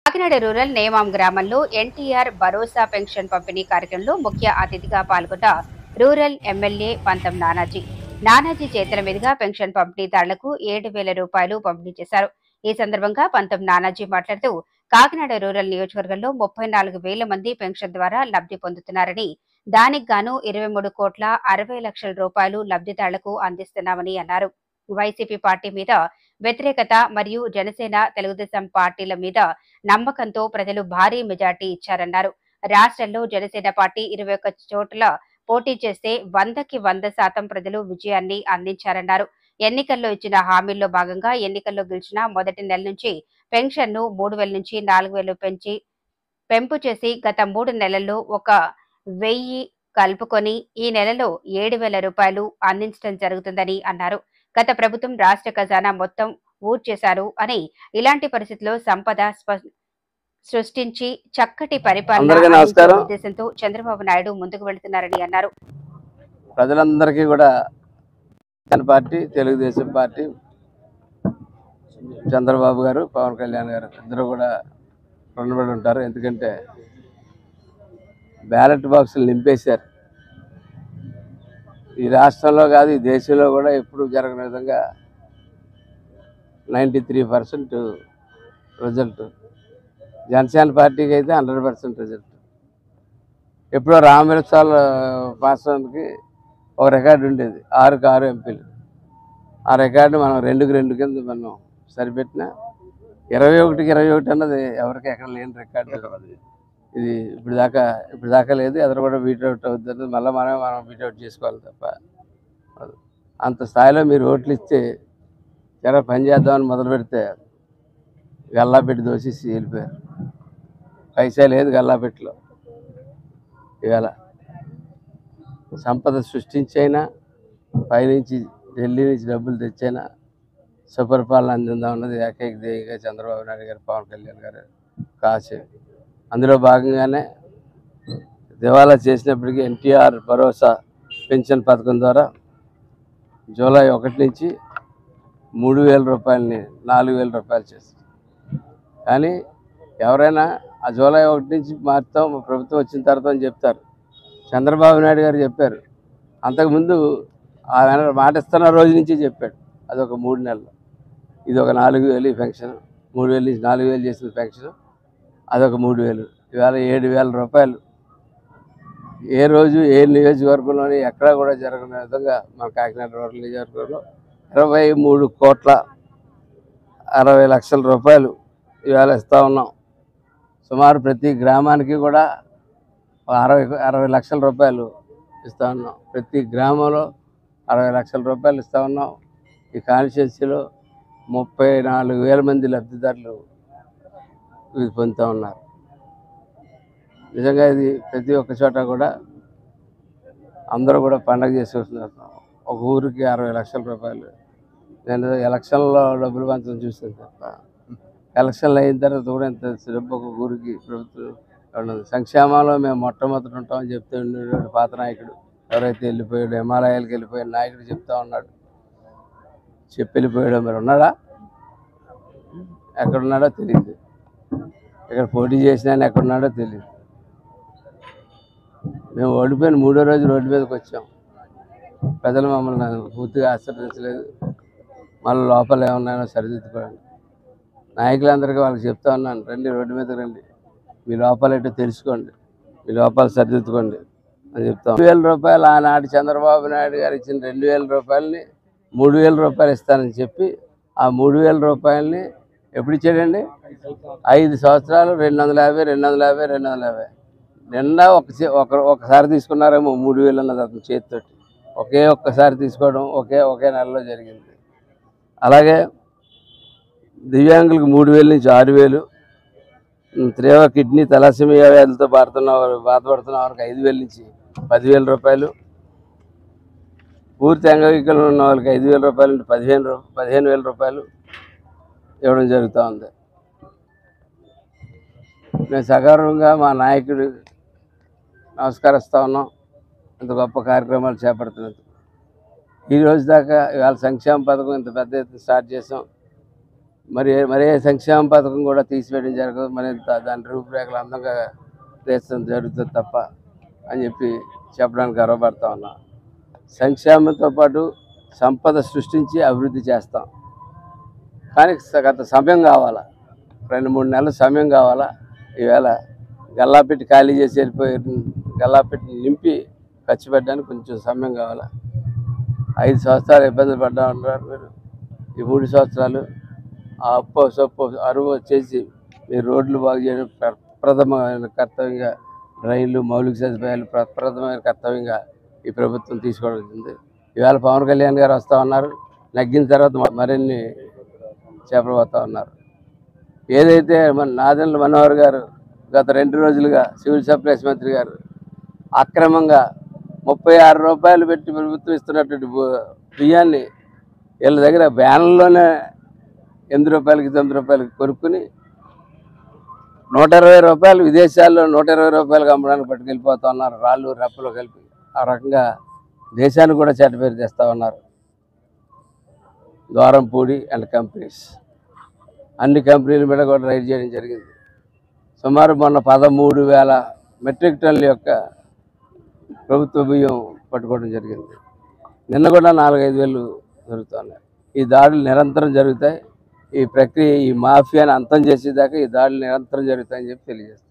Kakinada rural నేమాం గ్రామంలో ఎన్టీఆర్ భరోసా pension పంపిణీ కార్యక్రమంలో ముఖ్య అతిథిగా పాల్గొన్న రూరల్ ఎమ్మెల్యే పంతం నానాజీ చేతుల మీదుగా పెన్షన్ పంపిణీదారులకు 7,000 రూపాయలు పంపిణీ చేశారు. ఈ సందర్భంగా పంతం నానాజీ మాట్లాడుతూ కాకినాడ రూరల్ నియోజకవర్గంలో 34,000 మంది పెన్షన్ ద్వారా లబ్ధి పొందుతున్నారని, దానికి గాను 23,60,00,000 రూపాయలు లబ్ధిదారులకు అందిస్తున్నామని అన్నారు. వైసీపీ పార్టీ మీద వ్యతిరేకత మరియు జనసేన తెలుగుదేశం పార్టీల మీద నమ్మకంతో ప్రజలు భారీ మెజార్టీ ఇచ్చారన్నారు. రాష్ట్రంలో జనసేన పార్టీ 21 చోట్ల పోటీ చేస్తే 100కి 100% ప్రజలు విజయాన్ని అందించారన్నారు. ఎన్నికల్లో ఇచ్చిన హామీల్లో భాగంగా ఎన్నికల్లో గెలిచిన మొదటి నెల నుంచి పెన్షన్ను 3,000 నుంచి 4,000 పెంపు చేసి గత 3 నెలల్లో 1,000 కలుపుకొని ఈ నెలలో 7,000 రూపాయలు అందించడం జరుగుతుందని అన్నారు. గత ప్రభుత్వం రాష్ట్ర ఖజానా మొత్తం ఊడ్చేశారు అని, ఇలాంటి పరిస్థితుల్లో సంపద సృష్టించి చక్కటి పరిపాలన ఉద్దేశంతో చంద్రబాబు నాయుడు ముందుకు వెళుతున్నారని అన్నారు. ప్రజలందరికీ కూడా పార్టీ తెలుగుదేశం పార్టీ చంద్రబాబు గారు పవన్ కళ్యాణ్ గారు ఇద్దరు కూడా రుణపడి ఉంటారు. ఎందుకంటే బ్యాలెట్ బాక్సులు నింపేశారు. ఈ రాష్ట్రంలో కాదు ఈ దేశంలో కూడా ఎప్పుడు జరగని విధంగా 93% రిజల్ట్. జనసేన పార్టీకి అయితే 100% రిజల్ట్. ఎప్పుడో రామవిరసాల పాస్వాన్కి ఒక రికార్డు ఉండేది, 6కి 6 ఎంపీలు. ఆ రికార్డు మనం 2కి 2 కింద మనం సరిపెట్టిన 21కి 21 అన్నది ఎవరికి ఎక్కడ లేని రికార్డు. ఇది ఇప్పుడు దాకా లేదు. ఎదురు కూడా బీట్అవుట్ అవుతుంది. మళ్ళీ మనం బీట్అవుట్ చేసుకోవాలి తప్ప. అంత స్థాయిలో మీరు ఓట్లు ఇస్తే జర పని చేద్దామని మొదలు పెడితే గల్లాపెట్టి దోసేసి వెళ్ళిపోయారు. పైసా లేదు గల్లాపెట్టిలో. ఇవాళ సంపద సృష్టించైనా, పైనుంచి ఢిల్లీ నుంచి డబ్బులు తెచ్చైనా సుపరిపాలన అందిందాం అన్నది ఏకైక ధ్యేయంగా చంద్రబాబు నాయుడు గారు, పవన్ కళ్యాణ్ గారు కాసే. అందులో భాగంగానే దివాలా చేసినప్పటికీ ఎన్టీఆర్ భరోసా పెన్షన్ పథకం ద్వారా జూలై 1 నుంచి 3,000 రూపాయలని 4,000 రూపాయలు చేస్తారు. కానీ ఎవరైనా ఆ జూలై 1 నుంచి మాత్రం ప్రభుత్వం వచ్చిన తర్వాత అని చెప్తారు. చంద్రబాబు నాయుడు గారు చెప్పారు. అంతకుముందు ఆయన మాట ఇస్తున్న రోజు నుంచి చెప్పాడు. అదొక 3 నెలలు. ఇది ఒక 4,000 పెన్షన్, 3,000 నుంచి 4,000 చేసిన పెన్షన్, అదొక 3,000. ఇవాళ 7,000 రూపాయలు. ఏ రోజు ఏ నియోజకవర్గంలోని ఎక్కడా కూడా జరగని విధంగా మన కాకినాడ రూరల్ నియోజకవర్గంలో 23,60,00,000 రూపాయలు ఇవాళ ఇస్తూ ఉన్నాం. సుమారు ప్రతి గ్రామానికి కూడా 60 లక్షల రూపాయలు ఇస్తూ ఉన్నాం. ప్రతి గ్రామంలో 60 లక్షల రూపాయలు ఇస్తూ ఉన్నాం. ఈ కాన్స్టిట్యున్సీలో 34,000 మంది లబ్ధిదారులు ఇది పొందుతూ ఉన్నారు. నిజంగా ఇది ప్రతి ఒక్క చోట కూడా అందరూ కూడా పండగ చేసుకుంటున్నారు. ఒక ఊరికి 60 లక్షల రూపాయలు. నేను ఎలక్షన్లో డబ్బులు పంచడం చూసాను తప్ప ఎలక్షన్లు అయిన తర్వాత కూడా ఇంత డబ్బు ఒక ఊరికి ప్రభుత్వం సంక్షేమంలో మేము మొట్టమొదటి ఉంటామని చెప్తూ ఉండేవాడు పాత నాయకుడు. ఎవరైతే వెళ్ళిపోయాడు, హిమాలయాలకు వెళ్ళిపోయిన నాయకుడు చెప్తా ఉన్నాడు. చెప్పి వెళ్ళిపోయాడు. మరి ఉన్నాడా? ఎక్కడున్నాడో తెలియదు. ఇక్కడ పోటీ చేసినా ఎక్కడున్నాడో తెలియదు. మేము ఓడిపోయిన 3వ రోజు రోడ్డు మీదకి వచ్చాం. ప్రజలు మమ్మల్ని పూర్తిగా ఆశీర్వదించలేదు. మళ్ళీ లోపల ఏమన్నాయో సరిదిద్దుకోండి. నాయకులందరికీ వాళ్ళకి చెప్తా ఉన్నాను, రండి రోడ్డు మీదకి రండి, మీ లోపాలు ఏంటో తెలుసుకోండి, మీ లోపాలు సరిదిద్దుకోండి అని చెప్తాం. 2,000 రూపాయలు ఆనాటి చంద్రబాబు నాయుడు గారు ఇచ్చిన 2,000 రూపాయలని 3,000 రూపాయలు ఇస్తానని చెప్పి ఆ 3,000 రూపాయలని ఎప్పుడు ఇచ్చాడండి? 5 సంవత్సరాలు 250, 250, 250. నిన్న ఒకసారి తీసుకున్నారేమో 3,000 అన్నది అతని చేతితోటి. ఒక్కసారి తీసుకోవడం ఒకే నెలలో జరిగింది. అలాగే దివ్యాంగులకు 3,000 నుంచి 6,000, తీవ్ర కిడ్నీ తలసేమియా వ్యాధులతో బాధపడుతున్న వారికి 5,000 నుంచి 10,000 రూపాయలు, పూర్తి అంగవికలం ఉన్న వాళ్ళకి 5,000 రూపాయల నుండి 15,000 రూపాయలు ఇవ్వడం జరుగుతూ ఉంది. మేము సగౌరవంగా మా నాయకుడు నమస్కరిస్తూ ఉన్నాం. ఇంత గొప్ప కార్యక్రమాలు చేపడుతున్నందుకు. ఈ రోజు దాకా ఇవాళ సంక్షేమ పథకం ఇంత పెద్ద ఎత్తున స్టార్ట్ చేసాం. మరే సంక్షేమ పథకం కూడా తీసివేయడం జరగదు. దాని రూపురేఖలు అందంగా తీర్చడం జరుగుతుంది తప్ప అని చెప్పి చెప్పడానికి గర్వపడతా ఉన్నా. సంక్షేమంతో పాటు సంపద సృష్టించి అభివృద్ధి చేస్తాం. కానీ గత సమయం కావాలా, 2-3 నెలల సమయం కావాలా. ఈవేళ గల్లాపెట్టి ఖాళీ చేసి వెళ్ళిపోయి గల్లాపెట్టి నింపి ఖర్చు పెట్టడానికి కొంచెం సమయం కావాలా. 5 సంవత్సరాలు ఇబ్బందులు పడ్డా ఉన్నారు మీరు. ఈ 3 సంవత్సరాలు ఆ అప్పు సొప్పు అరువు చేసి మీరు రోడ్లు బాగు చేయడం ప్రప్రథమైన కర్తవ్యంగా, రైళ్లు మౌలిక సదుపాయాలు ప్రప్రథమైన కర్తవ్యంగా ఈ ప్రభుత్వం తీసుకోవడం. ఈవేళ పవన్ కళ్యాణ్ గారు వస్తూ ఉన్నారు. నగ్గిన తర్వాత మరిన్ని చేపడబోతూ ఉన్నారు. ఏదైతే మన నాదెండ్ల మనోహర్ గారు గత 2 రోజులుగా సివిల్ సప్లైస్ మంత్రి గారు అక్రమంగా 36 రూపాయలు పెట్టి ప్రభుత్వం ఇస్తున్నటువంటి బియ్యాన్ని వీళ్ళ దగ్గర బ్యాన్లోనే 8 రూపాయలకి 9 రూపాయలకి కొనుక్కుని 120 రూపాయలు విదేశాల్లో 120 రూపాయలకు అమ్మడానికి పట్టుకెళ్ళిపోతూ ఉన్నారు. రాళ్ళు రెప్పలు కలిపి ఆ రకంగా దేశాన్ని కూడా చెడ్డ పేరు తెస్తూ ఉన్నారు. ద్వారంపూడి అండ్ కంపెనీస్ అన్ని కంపెనీల మీద కూడా రైడ్ చేయడం జరిగింది. సుమారు మొన్న 13,000 మెట్రిక్ టన్నుల యొక్క ప్రభుత్వ బియ్యం పట్టుకోవడం జరిగింది. నిన్న కూడా 4-5 వేలు జరుగుతున్నాయి. ఈ దాడులు నిరంతరం జరుగుతాయి. ఈ ప్రక్రియ, ఈ మాఫియాని అంతం చేసేదాకా ఈ దాడులు నిరంతరం జరుగుతాయని చెప్పి తెలియజేస్తాను.